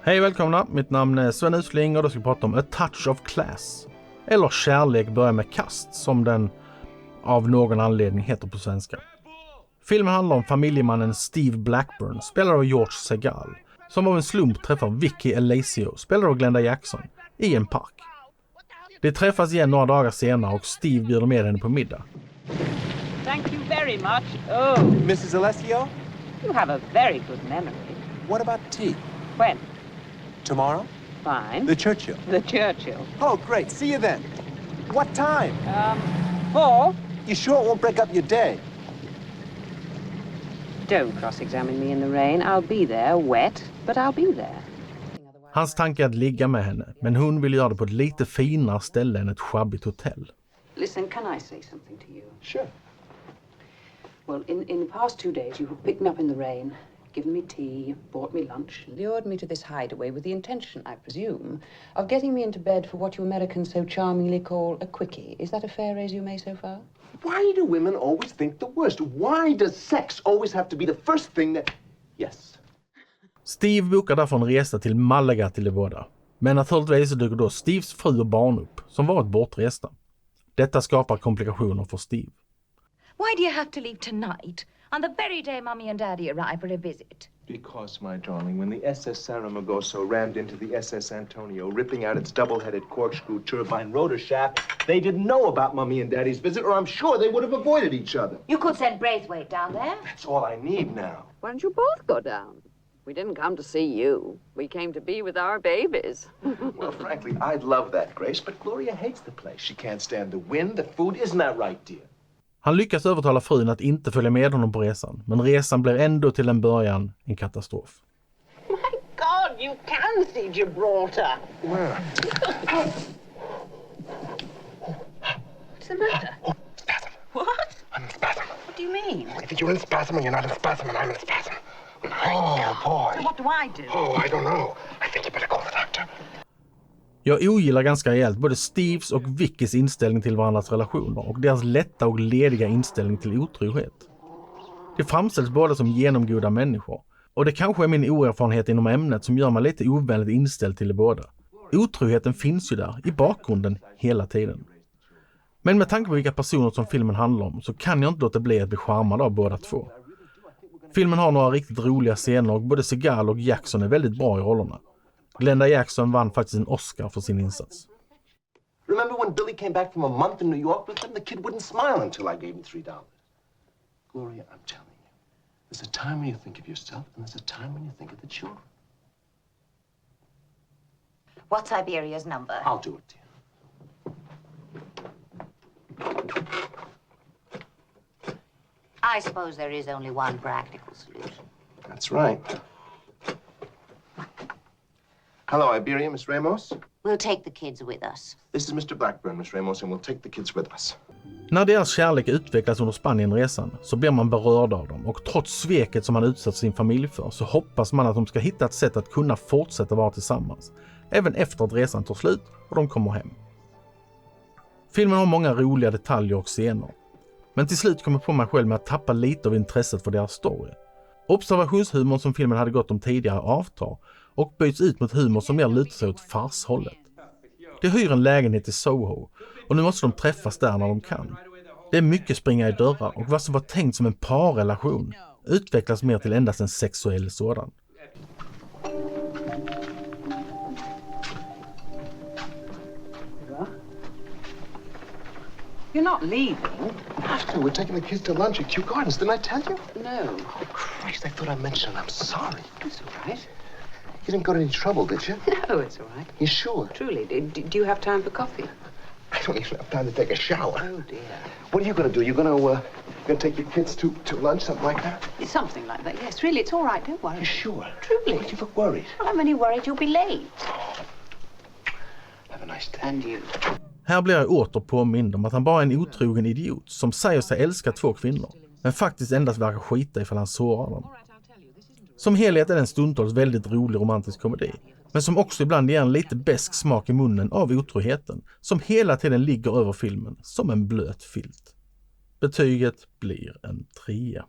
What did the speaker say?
Hej välkomna, mitt namn är Sven Usling och då ska vi prata om A Touch of Class. Eller Kärlek börjar med kast, som den av någon anledning heter på svenska. Filmen handlar om familjemannen Steve Blackburn, spelad av George Segal, som av en slump träffar Vicky Alessio, spelad av Glenda Jackson, i en park. De träffas igen några dagar senare och Steve bjuder med henne på middag. Thank you very much. Oh, Mrs. Alessio, you have a very good memory. what about tea? When? Tomorrow? Fine. The Churchill. The Churchill. Oh, great. See you then. What time? 4. You sure it won't break up your day? Don't cross-examine me in the rain. I'll be there, wet, but I'll be there. Hans tanke är att ligga med henne, men hon vill göra det på ett lite finare ställe än ett sjabbigt hotell. Listen, can I say something to you? Sure. Well, in the past 2 days, you have picked me up in the rain, given me tea, bought me lunch, lured me to this hideaway with the intention, I presume, of getting me into bed for what you Americans so charmingly call a quickie. Is that a fair resume so far? Why do women always think the worst? Why does sex always have to be the first thing that... Yes. Steve bokar därför en resa till Malaga till de båda. Men naturligtvis dyker då Steves fru och barn upp, som varit bortresta. Detta skapar komplikationer för Steve. Why do you have to leave tonight, on the very day Mummy and Daddy arrive for a visit? Because, my darling, when the SS Saragossa rammed into the SS Antonio, ripping out its double-headed corkscrew turbine rotor shaft, they didn't know about Mummy and Daddy's visit, or I'm sure they would have avoided each other. You could send Braithwaite down there. That's all I need now. Why don't you both go down? We didn't come to see you. We came to be with our babies. Well, frankly, I'd love that, Grace, but Gloria hates the place. She can't stand the wind, the food. Isn't that right, dear? Han lyckas övertala frun att inte följa med honom på resan, men resan blir ändå till en början en katastrof. My God, you can see Gibraltar. Where? What's the matter? Spasm. What? I'm in spasm. What do you mean? I think you're in spasm and you're not in spasm and I'm in spasm. Oh, boy. What do I do? Oh, I don't know. I think you better call the doctor. Jag ogillar ganska rejält både Steves och Vickys inställning till varandras relationer och deras lätta och lediga inställning till otrohet. Det framställs båda som genomgoda människor, och det kanske är min oerfarenhet inom ämnet som gör mig lite ovänligt inställd till de båda. Otroheten finns ju där, i bakgrunden, hela tiden. Men med tanke på vilka personer som filmen handlar om så kan jag inte låta bli att bli charmad av båda två. Filmen har några riktigt roliga scener och både Segal och Jackson är väldigt bra i rollerna. Glenda Jackson vann faktiskt en Oscar för sin insats. Remember when Billy came back from a month in New York with them? The kid wouldn't smile until I gave him $3. Gloria, I'm telling you, there's a time when you think of yourself and there's a time when you think of the children. What's Iberia's number? I'll do it, dear. I suppose there is only one practical solution. That's right. Hello, Iberia, Miss Ramos. We'll take the kids with us. This is Mr. Blackburn, Miss Ramos, and we'll take the kids with us. När deras kärlek utvecklas under Spanienresan så blir man berörd av dem, och trots sveket som man utsatt sin familj för så hoppas man att de ska hitta ett sätt att kunna fortsätta vara tillsammans, även efter att resan tar slut och de kommer hem. Filmen har många roliga detaljer och scener, men till slut kommer jag på mig själv med att tappa lite av intresset för deras story. Observationshumorn som filmen hade gått om tidigare avtar och byts ut mot humor som mer lutar sig åt farshållet. De hyr en lägenhet i Soho och nu måste de träffas där när de kan. Det är mycket springa i dörrar och vad som var tänkt som en parrelation utvecklas mer till endast en sexuell sådan. You're not leaving. After, we're taking the kids to lunch at Kew Gardens. Didn't I tell you? No. Oh, Christ, I thought I mentioned it. I'm sorry. It's all right. You didn't go to any trouble, did you? No, it's all right. You sure? Truly, do you have time for coffee? I don't even have time to take a shower. Oh, dear. What are you going to do? You're going to take your kids to lunch, something like that? It's something like that, yes. Really, it's all right. Don't worry. You sure? Truly. Why do you look worried? Well, I'm only worried you'll be late. Have a nice day. And you. Här blir jag åter påmind om att han bara är en otrogen idiot som säger sig älska 2 kvinnor, men faktiskt endast verkar skita ifall han sårar dem. Som helhet är det en stundtals väldigt rolig romantisk komedi, men som också ibland ger en lite besk smak i munnen av otroheten som hela tiden ligger över filmen som en blöt filt. Betyget blir en 3.